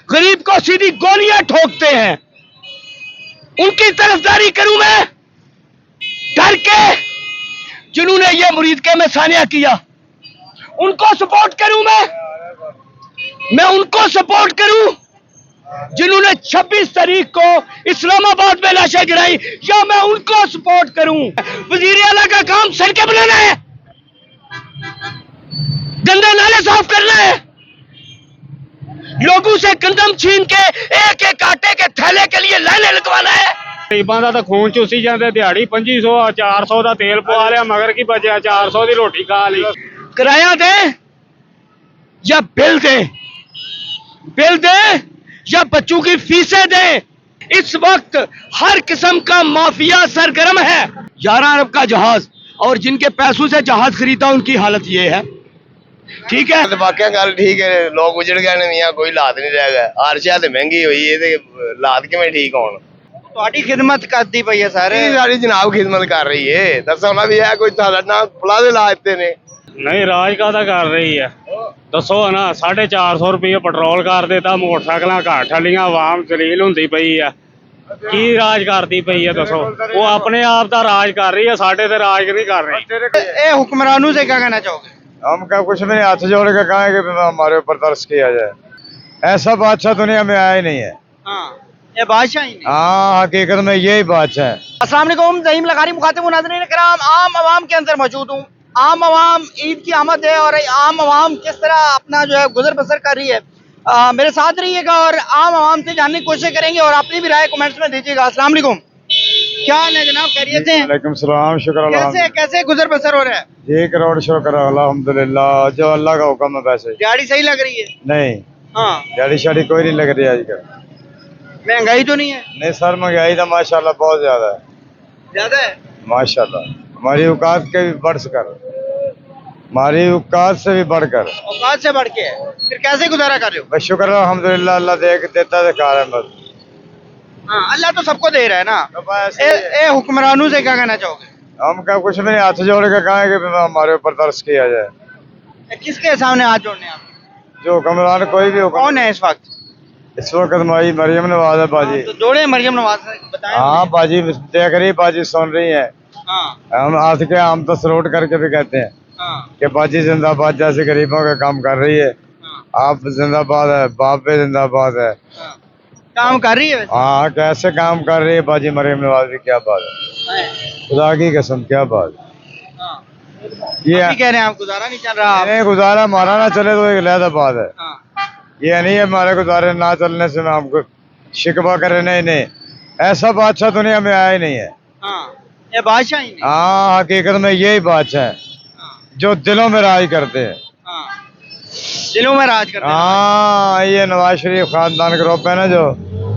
गरीब को सीधी गोलियां ठोकते हैं, उनकी तरफदारी करूं मैं डर के? जिन्होंने ये मुरीदके में सानिया किया उनको सपोर्ट करूं मैं उनको सपोर्ट करूं जिन्होंने 26 तारीख को इस्लामाबाद में लाशें गिराई, या मैं उनको सपोर्ट करूं? वजीर आला का काम सड़कें बनाना है, गंदे नाले साफ करना है, लोगों से कंदम छीन के एक एक आटे के थैले के लिए लाइनें लगवाना है। गरीबां ਦਾ ਤਾਂ ਖੂਨ ਚੂਸੀ ਜਾਂਦੇ, ਦਿਹਾੜੀ 2500 400 ਦਾ ਤੇਲ ਪਵਾ ਲਿਆ, ਮਗਰ ਕੀ ਬਚਿਆ? 400 ਦੀ ਰੋਟੀ ਖਾ ਲਈ। किराया दें या बिल दें या बच्चों की फीसें दें। इस वक्त हर किस्म का माफिया सरगर्म है। 11 अरब का जहाज और जिनके पैसों से जहाज खरीदा उनकी हालत ये है। ठीक है, वाकई गल ठीक है, लोग उजड़ गए ने मियां, कोई हालात नहीं रह गए। हर शह महंगी हुई है, हालात किवें ठीक होण? ਤੁਹਾਡੀ ਖਿਦਮਤ ਕਰਦੀ ਪਈ ਹੈ ਸਾਰੇ। सारी जनाब खिदमत कर रही है, दसो ना भी है कोई ना प्लाजे ला देते ने। ਨਹੀਂ ਰਾਜ ਕਾਹਦਾ ਕਰ ਰਹੀ ਹੈ ਦੱਸੋ ਨਾ। 450 ਰੁਪਏ ਪੈਟਰੋਲ ਕਰ ਦਿੱਤਾ, ਮੋਟਰਸਾਈਕਲਾਂ ਘਾਟ ਠੱਲੀਆਂ, ਆਵਾਮ ਜਲੀਲ ਹੁੰਦੀ ਪਈ ਆ। ਕੀ ਰਾਜ ਕਰਦੀ ਪਈ ਹੈ ਦੱਸੋ? ਉਹ ਆਪਣੇ ਆਪ ਦਾ ਰਾਜ ਕਰ ਰਹੀ ਹੈ, ਸਾਡੇ ਤੇ ਰਾਜ ਨਹੀਂ ਕਰ ਰਹੀ। ਇਹ ਹੁਕਮਰਾनों से क्या कहना चाहोगे? हम क्या कुछ नहीं, हाथ जोड़ के कहें कि हमारे ऊपर तरस किया जाए। ऐसा बादशाह दुनिया में आया ही नहीं है। हाँ, ये बादशाह ही नहीं। हाँ, हकीकत में यही बादशाह है। अस्सलाम वालेकुम, ज़हीम लगारी मुखातिब नाज़रीन किराम, आम आवाम के अंदर मौजूद हूँ। आम आवाम ईद की आमद है और आम आवाम किस तरह अपना जो है गुजर बसर कर रही है। मेरे साथ रहिएगा और आम आवाम से जानने की कोशिश करेंगे और अपनी भी राय कमेंट्स में दीजिएगा। अस्सलाम वालेकुम, क्या हाल है जनाब, खैरियत हैं? वालेकुम सलाम, शुक्र अल्लाह। कैसे गुजर बसर हो रहा है? जी करोड़ शुक्र अल्हम्दुलिल्लाह, जो अल्लाह का हुक्म है। वैसे दिहाड़ी सही लग रही है? नहीं, हाँ। गाड़ी शाड़ी कोई नहीं लग रही आजकल। महंगाई तो नहीं है? नहीं सर, महंगाई तो माशाल्लाह बहुत ज्यादा है, ज्यादा है माशाल्लाह। हमारी औकात के भी बढ़कर, हमारी औकात से भी बढ़कर, औकात से बढ़ के है। फिर कैसे गुजारा कर रहे हो? बस शुक्र अल्हम्दुलिल्लाह, अल्लाह देता है खा रहे हैं बस। हाँ, अल्लाह तो सबको दे रहा है ना। तो बस ये- हुक्मरानों से क्या कहना चाहोगे? हम क्या कुछ नहीं, हाथ जोड़ के कहें कि हमारे ऊपर तरस किया जाए। किसके सामने हाथ जोड़ने हैं आप? जो हुक्मरान कोई भी हुक्म, कौन है इस वक्त? इस वक्त हमारी मरियम नवाज है बाजी। तो जोड़े मरियम नवाज से बताएं। हाँ बाजी देख रही, बाजी सुन रही है। हाँ, हम आज के हम तो सलूट करके भी कहते हैं हाँ, कि बाजी जिंदाबाद, जैसे गरीबों का काम कर रही है। हाँ, आप जिंदाबाद है, बाप भी जिंदाबाद है। हाँ। काम कर रही है वैसे? हाँ, कैसे काम कर रही है बाजी मरियम नवाज भी, क्या बात है, खुदा की कसम क्या बात है। हाँ। ये अभी कह रहे हैं आप गुजारा नहीं चल रहा। नहीं, गुजारा हमारा ना चले तो एक अलग बात है। हाँ, ये नहीं है हमारे गुजारे ना चलने से मैं हमको शिकवा करे, नहीं नहीं, ऐसा बादशाह दुनिया में आया ही नहीं है। हाँ, ये बादशाह ही नहीं। हाँ, हकीकत में यही बादशाह है हाँ, जो दिलों में राज करते हैं। हाँ, दिलों में राज करते हैं। हाँ, ये नवाज शरीफ खानदान ग्रुप है ना, जो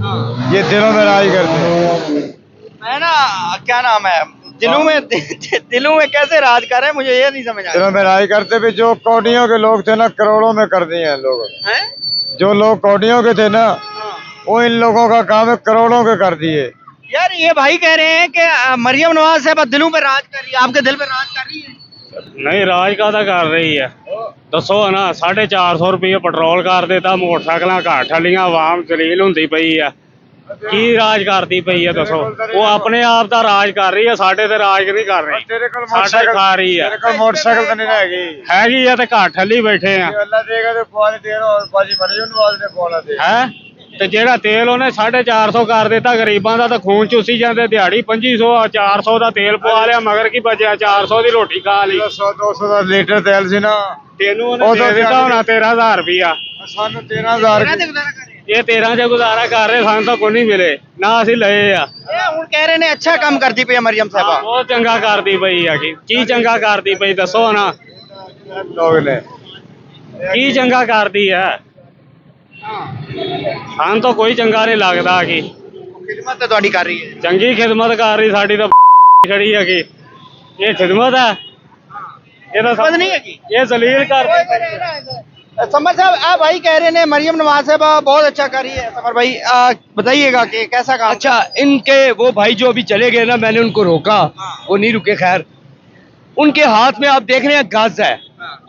हाँ। ये दिलों में राज करते हैं। मैं ना, क्या नाम है, दिलों में कैसे राज कर रहे हैं, मुझे ये नहीं समझ आ दिलों में राज करते भी, जो कौडियों के लोग थे ना, करोड़ों में कर दिए हैं लोगों ने। रहा है। जो लोग कौडियों के थे ना, हाँ। वो इन लोगों का काम है करोड़ों के कर दिए। यार ये भाई कह रहे हैं कि मरियम नवाज साहब दिलों पे राज कर रही है, आपके दिल पे राज कर रही है? ਨਹੀਂ ਰਾਜ ਕਾਹਦਾ ਕਰ ਰਹੀ ਹੈ ਦੱਸੋ ਨਾ। 450 ਰੁਪਏ ਪੈਟਰੋਲ ਕਰ ਦਿੱਤਾ, ਮੋਟਰਸਾਈਕਲਾਂ ਘਾਟ ਠੱਲੀਆਂ, ਆਵਾਮ ਜਲੀਲ ਹੁੰਦੀ ਪਈ ਆ। ਕੀ ਰਾਜ ਕਰਦੀ ਪਈ ਹੈ ਦੱਸੋ? ਉਹ ਆਪਣੇ ਆਪ ਦਾ ਰਾਜ ਕਰ ਰਹੀ ਹੈ, ਸਾਡੇ ਤੇ ਰਾਜ ਨਹੀਂ ਕਰ ਰਹੀ। तेरे को ਸਾਡੇ ਖਾ ਰਹੀ ਆ। तेरे को मोटरसाइकिल तो नहीं रहेगी। ਹੈਗੀ ਆ ਤੇ ਘਾਟ ਠੱਲੀ ਬੈਠੇ ਆ। अल्लाह देगा तो पानी दे रहा, और बाजी मरियम नवाज ने पाना दे। ਹੈ ਤੇ ਜਿਹੜਾ ਤੇਲ ਉਹਨੇ 450 ਕਰ ਦਿੱਤਾ, ਗਰੀਬਾਂ ਦਾ ਤਾਂ ਖੂਨ ਚੂਸੀ ਜਾਂਦੇ, ਦਿਹਾੜੀ 2500 400 ਦਾ ਤੇਲ ਪਵਾ ਲਿਆ, ਮਗਰ ਕੀ ਬਚਿਆ? 400 ਦੀ ਰੋਟੀ ਖਾ ਲਈ। 100-200 ਦਾ ਲੀਟਰ ਤੇਲ ਸੀ ਨਾ, ਤੈਨੂੰ ਉਹਨੇ ਦੇ ਦਿੱਤਾ ਹੋਣਾ 13000 ਰੁਪਇਆ। ਸਾਨੂੰ 13000 गुजारा कर रहे हैं। ਇਹ 13 ਚ ਗੁਜ਼ਾਰਾ ਕਰ ਰਹੇ, ਸਾਨੂੰ ਤਾਂ ਕੋਈ ਨਹੀਂ ਮਿਲੇ ਨਾ, ਅਸੀਂ ਲਏ ਆ। ये हुण कह रहे ने अच्छा काम करती पई है मरियम साहबा। ਬਹੁਤ ਚੰਗਾ ਕਰਦੀ ਪਈ ਆ। ਕੀ ਚੰਗਾ ਕਰਦੀ ਪਈ ਦੱਸੋ ਨਾ? ਲੋਕ ਨੇ। ਕੀ ਚੰਗਾ ਕਰਦੀ ਆ? ਸਾਨੂੰ ਤਾਂ ਕੋਈ ਚੰਗਾ ਨਹੀਂ ਲੱਗਦਾ ਕਿ खिदमत तो ਤੁਹਾਡੀ कर रही है। ਚੰਗੀ ਖਿਦਮਤ ਕਰ ਰਹੀ, ਸਾਡੀ ਤਾਂ ਖੜੀ ਆ ਕਿ ਇਹ ਖਿਦਮਤ ਹੈ? ਇਹ ਤਾਂ खिदमत नहीं है की। ਇਹ ਜ਼ਲੀਲ ਕਰਦੀ। समर साहब, आप भाई कह रहे हैं मरियम नवाज साहबा बहुत अच्छा कर रही है। समर भाई बताइएगा कि कैसा काम? अच्छा, इनके वो भाई जो अभी चले गए ना, मैंने उनको रोका, वो नहीं रुके। खैर, उनके हाथ में आप देख रहे हैं गाज है।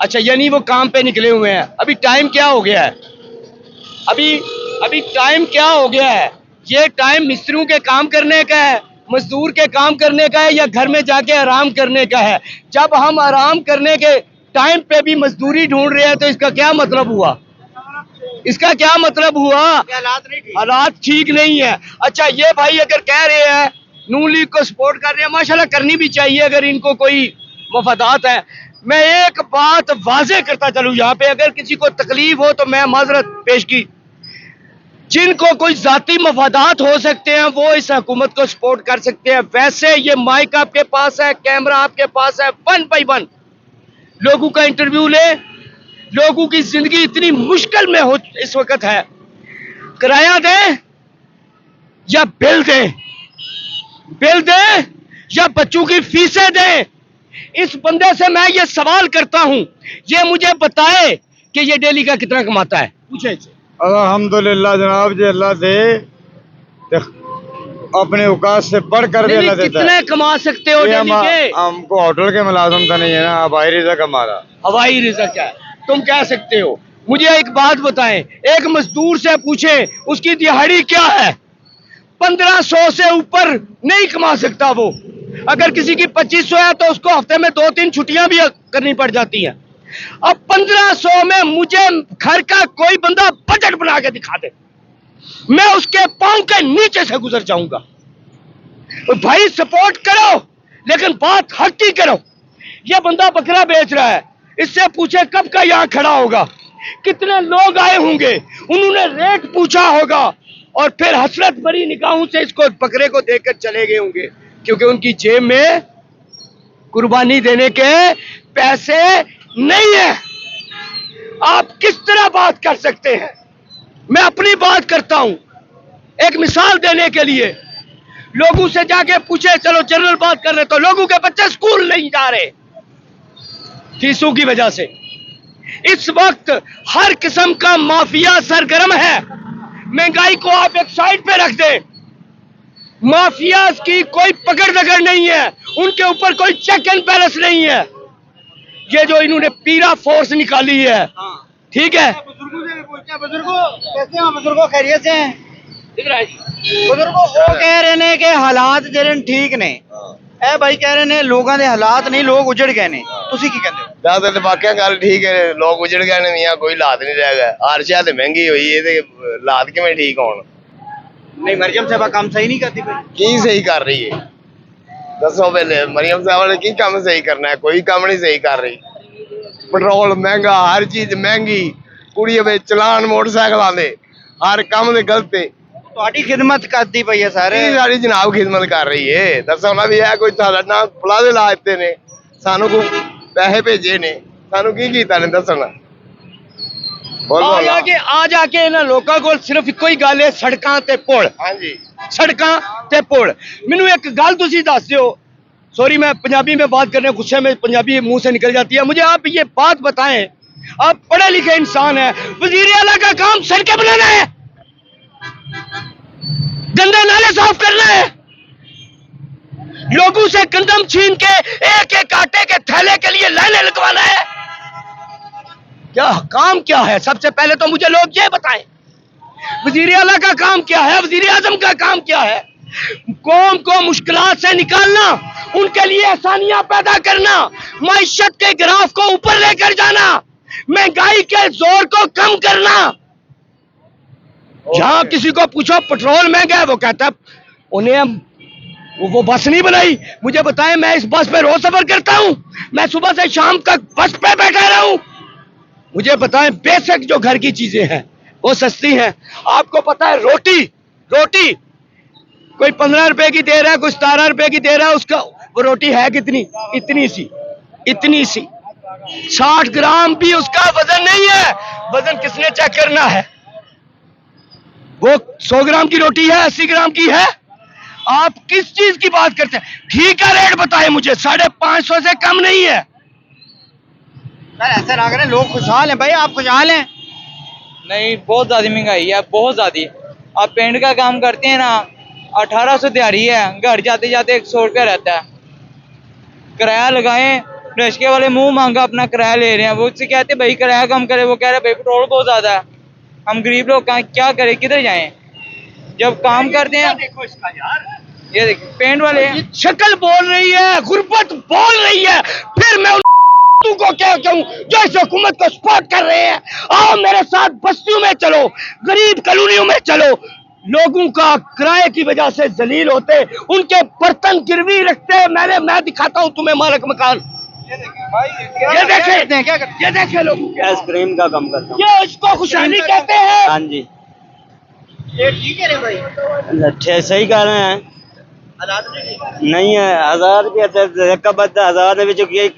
अच्छा, यानी वो काम पे निकले हुए हैं। अभी टाइम क्या हो गया है? अभी अभी टाइम क्या हो गया है? ये टाइम मिस्त्रियों के काम करने का है, मजदूर के काम करने का है, या घर में जाके आराम करने का है? जब हम आराम करने के टाइम पे भी मजदूरी ढूंढ रहे हैं तो इसका क्या मतलब हुआ? इसका क्या मतलब हुआ? हालात ठीक नहीं है। अच्छा, ये भाई अगर कह रहे हैं नून लीग को सपोर्ट कर रहे हैं, माशाल्लाह करनी भी चाहिए अगर इनको कोई मफादात है। मैं एक बात वाजे करता चलूं यहाँ पे, अगर किसी को तकलीफ हो तो मैं माजरत पेश की। जिनको कोई जाती मफादात हो सकते हैं वो इस हुकूमत को सपोर्ट कर सकते हैं। वैसे ये माइक आपके पास है, कैमरा आपके पास है, 1 बाय 1 लोगों का इंटरव्यू ले। लोगों की जिंदगी इतनी मुश्किल में हो इस वक्त है, किराया दें या बिल दें, बिल दें या बच्चों की फीसें दें। इस बंदे से मैं ये सवाल करता हूं, ये मुझे बताए कि ये डेली का कितना कमाता है, पूछे इसे। अल्हम्दुलिल्लाह जनाब जी, अल्लाह दे ते अपने औकात से बढ़ कर भी नहीं, अल्लाह देता कितने है। कमा सकते हो ये डेली के? हमको होटल के मुलाजम तो नहीं है ना, हवाई रिज़्क़ हमारा। हवाई रिज़्क़ है, तुम कह सकते हो। मुझे एक बात बताएं, एक मजदूर से पूछें उसकी दिहाड़ी क्या है? 1500 से ऊपर नहीं कमा सकता वो। अगर किसी की 2500 है तो उसको हफ्ते में 2-3 छुट्टियां भी करनी पड़ जाती हैं। अब 1500 में मुझे घर का कोई बंदा बजट बना के दिखा दे, मैं उसके पांव के नीचे से गुजर जाऊंगा। भाई सपोर्ट करो, लेकिन बात हक की करो। ये बंदा बकरा बेच रहा है, इससे पूछे कब का यहाँ खड़ा होगा, कितने लोग आए होंगे, उन्होंने रेट पूछा होगा और फिर हसरत भरी निगाहों से इसको बकरे को देखकर चले गए होंगे, क्योंकि उनकी जेब में कुर्बानी देने के पैसे नहीं है। आप किस तरह बात कर सकते हैं? मैं अपनी बात करता हूं एक मिसाल देने के लिए। लोगों से जाके पूछे, चलो जनरल बात कर रहे, तो लोगों के बच्चे स्कूल नहीं जा रहे फीसों की वजह से। इस वक्त हर किस्म का माफिया सरगर्म है। महंगाई को आप एक साइड पे रख दें, माफिया की कोई पकड़ दकड़ नहीं है, उनके ऊपर कोई चेक एंड बैलेंस नहीं है। ये जो इन्होंने पीरा फोर्स निकाली है, ठीक है, बुजुर्गों खैरियत से हैं? बुजुर्गों वो कह रहे ने कि हालात ਜਿਹੜੇ ਠੀਕ ਨੇ ਇਹ ਭਾਈ ਕਹਿ ਰਹੇ ਨੇ ਲੋਕਾਂ ਦੇ ਹਾਲਾਤ ਨਹੀਂ, ਲੋਕ ਉਜੜ ਗਏ ਨੇ, ਤੁਸੀਂ ਕੀ ਕਹਿੰਦੇ ਹੋ? ਜ਼ਿਆਦਾ ਤੇ ਵਾਕਿਆ ਗੱਲ ਠੀਕ ਹੈ, ਲੋਕ ਉਜੜ ਗਏ ਨੇ ਮੀਆਂ, ਕੋਈ ਹਾਲਾਤ ਨਹੀਂ ਰਹਿ ਗਿਆ। ਹਰ ਸ਼ੈ ਤੇ ਮਹਿੰਗੀ ਹੋਈ ਹੈ ਤੇ ਹਾਲਾਤ ਕਿਵੇਂ ਠੀਕ ਹੋਣ? नहीं, मरियम साहबा काम सही नहीं करती भाई। ਕੀ ਸਹੀ ਕਰ ਰਹੀ ਹੈ ਦੱਸੋ ਪਹਿਲੇ? ਮਰੀਮ ਸਾਹਿਬ ਨੇ ਕੀ ਕੰਮ ਸਹੀ ਕਰਨਾ ਹੈ? ਕੋਈ ਕੰਮ ਨਹੀਂ ਸਹੀ ਕਰ ਰਹੀ। ਪੈਟਰੋਲ ਮਹਿੰਗਾ, ਹਰ ਚੀਜ਼ ਮਹਿੰਗੀ, ਕੁੜੀਆਂ ਵਿੱਚ ਚਲਾਨ ਮੋਟਰਸਾਈਕਲਾਂ ਦੇ, ਹਰ ਕੰਮ ਦੇ ਗਲਤ ਹੈ। ਤੁਹਾਡੀ ਖਿਦਮਤ ਕਰਦੀ ਪਈ ਹੈ ਸਾਰੇ। ਇਹ ਸਾਡੀ ਜਨਾਬ ਖਿਦਮਤ ਕਰ ਰਹੀ ਏ। ਦੱਸੋ ਨਾ ਵੀ ਇਹ ਕੋਈ ਸਾਡਾ ਨਾ ਪਲਾਜ਼ੇ ਲਾ ਦਿੱਤੇ ਨੇ, ਸਾਨੂੰ ਕੋਈ ਪੈਸੇ ਭੇਜੇ ਨੇ, ਸਾਨੂੰ ਕੀ ਕੀਤਾ ਨੇ ਦੱਸੋ ਨਾ। ਆ ਜਾ ਕੇ ਇਹਨਾਂ ਲੋਕਾਂ ਕੋਲ ਸਿਰਫ ਇੱਕੋ ਹੀ ਗੱਲ ਹੈ, ਸੜਕਾਂ ਤੇ ਪੁਲ। ਹਾਂਜੀ, सड़कां ते पुल। मैनू एक गल तुसी दस दियो, सॉरी मैं पंजाबी में बात करने गुस्से में पंजाबी मुंह से निकल जाती है, मुझे आप ये बात बताएं, आप पढ़े लिखे इंसान हैं, वजीर आला का काम सड़कें बनाना है, गंदे नाले साफ करना है, लोगों से गंदम छीन के एक एक आटे के थैले के लिए लाइनें लगवाना है। क्या काम क्या है? सबसे पहले तो मुझे लोग ये बताएं, वजीर आला का काम क्या है, वजीर आजम का काम क्या है? कौम को मुश्किलात से निकालना, उनके लिए आसानियां पैदा करना, माइशत के ग्राफ को ऊपर लेकर जाना, महंगाई के जोर को कम करना। जहां किसी को पूछो पेट्रोल महंगा है, वो कहता है उन्हें वो बस नहीं बनाई। मुझे बताएं, मैं इस बस पे रोज सफर करता हूं, मैं सुबह से शाम तक बस पे बैठा रहा हूं। मुझे बताएं, बेसिक जो घर की चीजें हैं वो सस्ती हैं। आपको पता है रोटी कोई 15 रुपए की दे रहा है, कोई 17 रुपए की दे रहा है, उसका वो रोटी है कितनी? इतनी सी 60 ग्राम भी उसका वजन नहीं है। वजन किसने चेक करना है? वो 100 ग्राम की रोटी है, 80 ग्राम की है। आप किस चीज की बात करते हैं? घी का रेट बताए मुझे, 550 से कम नहीं है। सर ऐसा ना करें, लोग खुशहाल हैं भाई, आप खुशहाल हैं? नहीं, बहुत ज़्यादा महंगाई है, बहुत ज़्यादा। आप पेंट का काम करते हैं ना, 1800 दिहाड़ी है, घर जाते जाते 100 रुपया रहता है। किराया लगाएं, रिक्शे वाले मुंह मांगा अपना किराया ले रहे हैं, वो उससे कहते भाई किराया कम करे, वो कह रहे भाई पेट्रोल बहुत ज़्यादा है। ہم غریب لوگ کیا کریں, کدھر جائیں؟ جب کام کرتے ہیں. دیکھو اس کا یار, یہ دیکھ پینٹ والے ہیں. شکل بول رہی ہے, غربت بول رہی ہے, پھر میں ان کو کیا کہوں جو اس حکومت کو سپورٹ کر رہے ہیں. آؤ میرے ساتھ بستیوں میں چلو, غریب کالونیوں میں چلو, لوگوں کا کرائے کی وجہ سے ذلیل ہوتے, ان کے برتن گروی رکھتے. میں دکھاتا ہوں تمہیں مالک مکان. یہ دیکھیں لوگ آئس کریم کا کام کرتا ہوں. یہ اس کو خوشحالی کہتے ہیں. ہاں جی, یہ ٹھیک ہے بھائی, صحیح کہہ رہے ہیں. نہیں ہے 1000 روپیہ کا بدلہ 1000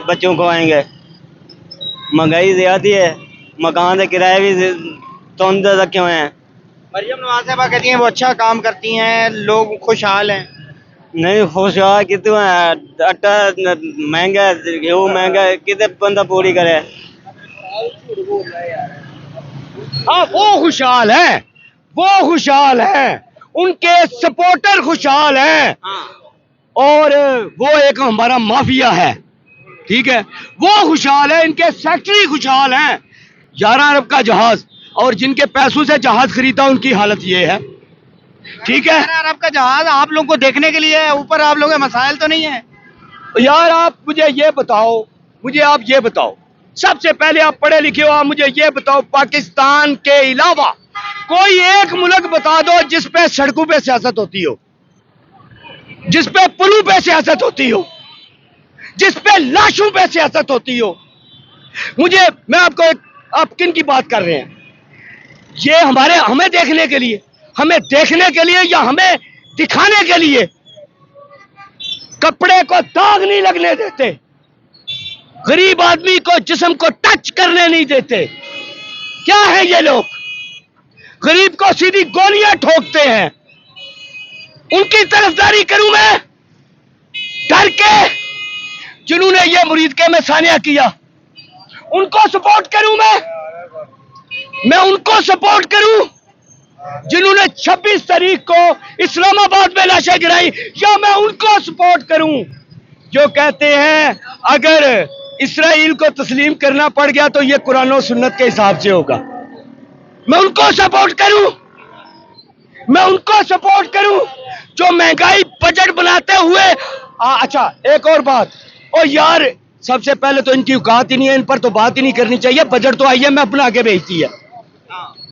بچوں کو آئیں گے. مہنگائی زیادہ ہے, مکان کے کرائے بھی توند رکھے ہوئے ہیں. مریم نواز صاحبہ کہتی ہیں وہ اچھا کام کرتی ہیں, لوگ خوشحال ہیں. نہیں خوشحال کتنے ہیں, آٹا مہنگا ہے, گیہوں مہنگا ہے, کتنے بندہ پوری کرے. ہاں وہ خوشحال ہیں, وہ خوشحال ہیں, ان کے سپورٹر خوشحال ہیں, اور وہ ایک ہمارا مافیا ہے, ٹھیک ہے, وہ خوشحال ہے, ان کے سیکٹری خوشحال ہیں. 11 ارب کا جہاز, اور جن کے پیسوں سے جہاز خریدا ان کی حالت یہ ہے. ٹھیک ہے, عرب کا جہاز آپ لوگوں کو دیکھنے کے لیے, اوپر آپ لوگوں کے مسائل تو نہیں ہیں. یار آپ مجھے یہ بتاؤ, سب سے پہلے آپ پڑھے لکھے ہو, آپ مجھے یہ بتاؤ پاکستان کے علاوہ کوئی ایک ملک بتا دو جس پہ سڑکوں پہ سیاست ہوتی ہو, جس پہ پلوں پہ سیاست ہوتی ہو, جس پہ لاشوں پہ سیاست ہوتی ہو. میں آپ کن کی بات کر رہے ہیں؟ یہ ہمیں دیکھنے کے لیے یا ہمیں دکھانے کے لیے کپڑے کو داغ نہیں لگنے دیتے, غریب آدمی کو جسم کو ٹچ کرنے نہیں دیتے. کیا ہے یہ لوگ؟ غریب کو سیدھی گولیاں ٹھوکتے ہیں. ان کی طرفداری کروں میں ڈر کے؟ جنہوں نے یہ مرید کے میں ثانیہ کیا ان کو سپورٹ کروں میں ان کو سپورٹ کروں جنہوں نے 26 تاریخ کو اسلام آباد میں لاشیں گرائی, یا میں ان کو سپورٹ کروں جو کہتے ہیں اگر اسرائیل کو تسلیم کرنا پڑ گیا تو یہ قرآن و سنت کے حساب سے ہوگا؟ میں ان کو سپورٹ کروں جو مہنگائی بجٹ بناتے ہوئے. اچھا ایک اور بات, اور یار سب سے پہلے تو ان کی اوقات ہی نہیں ہے, ان پر تو بات ہی نہیں کرنی چاہیے. بجٹ تو آئی ہے میں اپنا آگے بھیجتی ہے.